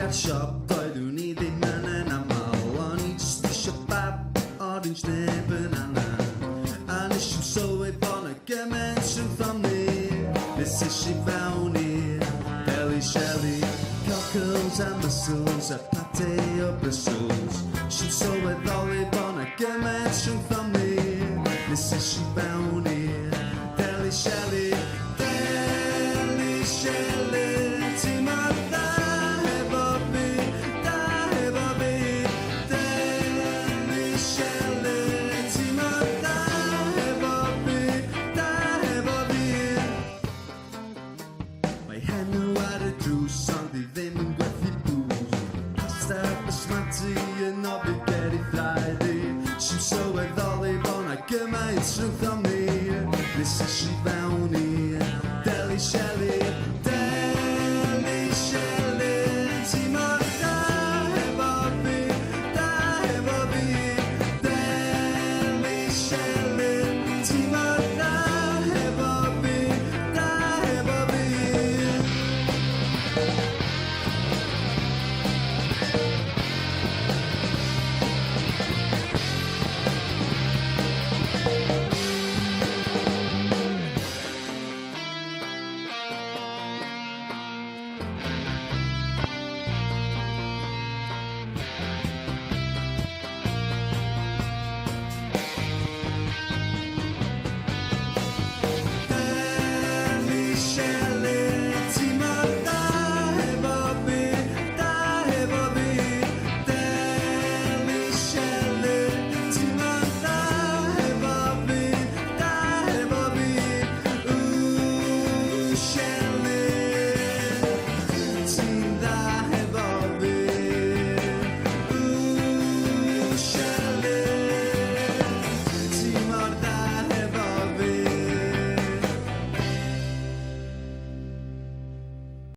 ar siop doeddwn i ddim yn aml. O'n i jyst isio bab, orange neu banana. A nes i'm sylwi bod na gymaint rhwngth o ni. Nes eisiau fewn i Deli Shelley, cockles a mussels a pate o Brussels. Nes i'm sylweddoli bod na gymaint rhwngth o ni. Nes eisiau fewn i Deli Shelley, Deli Shelley. Ti'n mor dda hefo fi, da hefo fi. Deli Shelley, ti'n mor dda hefo fi, da hefo fi. Mae henw ar y drws ond i ddim yn gwerthu booze. Pasta basmati yn obi ger i thraed i. Sim sylweddoli bod na gymaint rhwngth o ni. Nes eisiau fewn